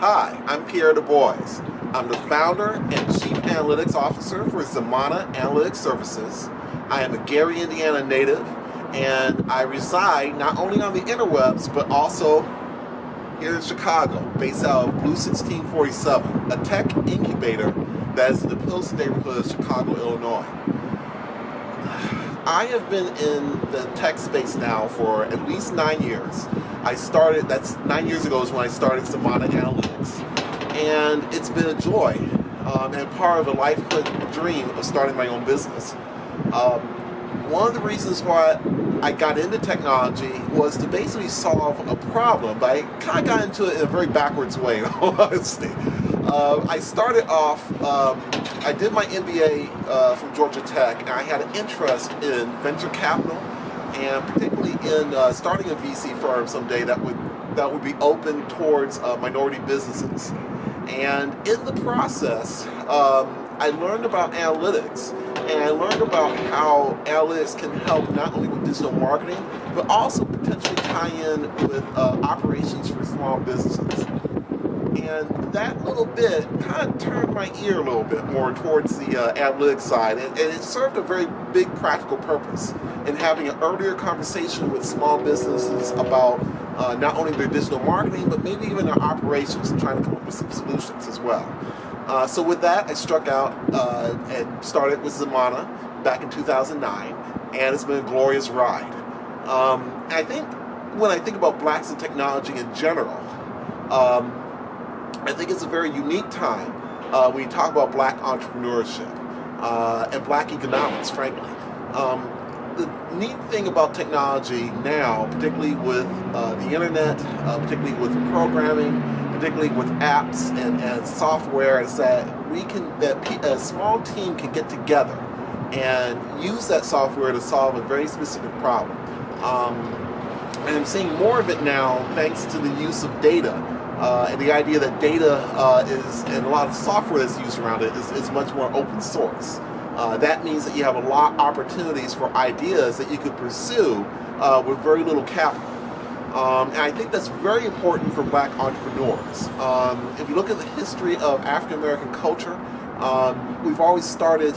Hi, I'm Pierre DeBois. I'm the founder and Chief Analytics Officer for Zamana Analytics Services. I am a Gary, Indiana native, and I reside not only on the interwebs, but also here in Chicago, based out of Blue 1647, a tech incubator that is in the Pilsen neighborhood of Chicago, Illinois. I have been in the tech space now for at least 9 years. That's 9 years ago is when I started Zamana Analytics. And it's been a joy and part of a lifehood dream of starting my own business. One of the reasons why I got into technology was to basically solve a problem, but I kind of got into it in a very backwards way, in all honesty. I started off, I did my MBA from Georgia Tech, and I had an interest in venture capital, and particularly in starting a VC firm someday that would be open towards minority businesses. And in the process, I learned about analytics, and I learned about how analytics can help not only with digital marketing, but also potentially tie in with operations for small businesses. And that little bit kind of turned my ear a little bit more towards the analytics side, and it served a very big practical purpose in having an earlier conversation with small businesses about not only their digital marketing, but maybe even their operations, and trying to come up with some solutions as well. So with that, I struck out and started with Zamana back in 2009, and it's been a glorious ride. And I think when I think about blacks in technology in general, I think it's a very unique time when you talk about black entrepreneurship and black economics, frankly. The neat thing about technology now, particularly with the internet, particularly with programming, particularly with apps and software, is that a small team can get together and use that software to solve a very specific problem. And I'm seeing more of it now thanks to the use of data. And the idea that data and a lot of software that's used around it is much more open source. That means that you have a lot of opportunities for ideas that you could pursue with very little capital. And I think that's very important for black entrepreneurs. If you look at the history of African American culture, we've always started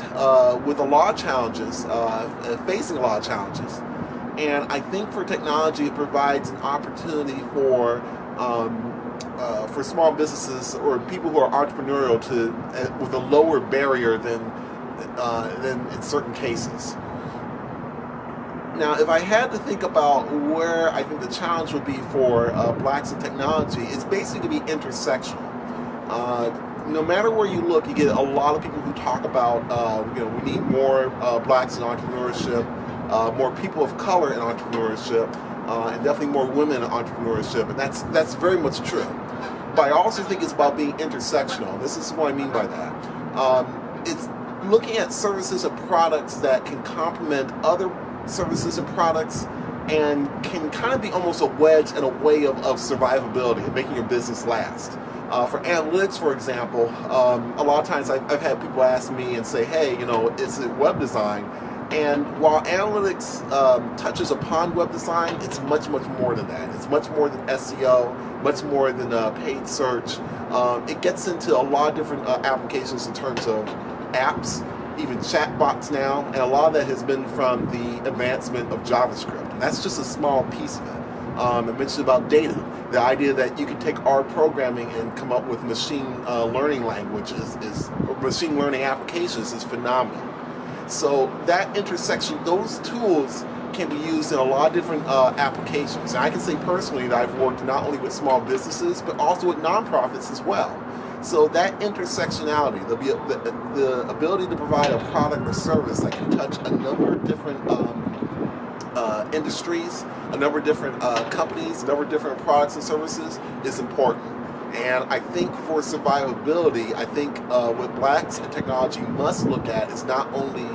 with a lot of challenges, facing a lot of challenges. And I think for technology, it provides an opportunity for small businesses or people who are entrepreneurial with a lower barrier than in certain cases. Now, if I had to think about where I think the challenge would be for blacks in technology, it's basically to be intersectional. No matter where you look, you get a lot of people who talk about, we need more blacks in entrepreneurship, more people of color in entrepreneurship, and definitely more women in entrepreneurship, and that's very much true. But I also think it's about being intersectional. This is what I mean by that. It's looking at services and products that can complement other services and products and can kind of be almost a wedge and a way of survivability and making your business last. For analytics, for example, a lot of times I've had people ask me and say, hey, is it web design? And while analytics touches upon web design, it's much, much more than that. It's much more than SEO, much more than paid search. It gets into a lot of different applications in terms of apps, even chatbots now, and a lot of that has been from the advancement of JavaScript. And that's just a small piece of it. I mentioned about data. The idea that you can take R programming and come up with machine learning languages or machine learning applications is phenomenal. So that intersection, those tools can be used in a lot of different applications. And I can say personally that I've worked not only with small businesses, but also with nonprofits as well. So that intersectionality, the ability to provide a product or service that can touch a number of different industries, a number of different companies, a number of different products and services is important. And I think for survivability, I think what blacks in technology must look at is not only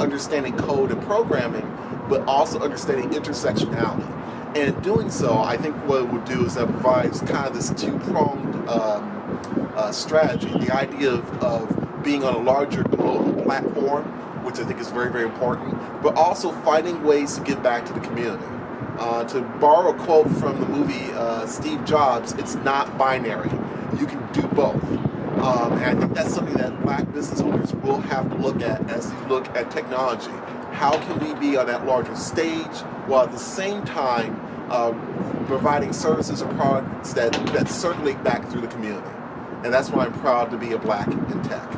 understanding code and programming, but also understanding intersectionality. And in doing so, I think what it would do is that it provides kind of this two-pronged strategy. The idea of being on a larger global platform, which I think is very, very important, but also finding ways to give back to the community. To borrow a quote from the movie Steve Jobs, it's not binary. you can do both. And I think that's something that Black business owners will have to look at as you look at technology. How can we be on that larger stage while at the same time providing services or products that circulate back through the community? And that's why I'm proud to be a Black in tech.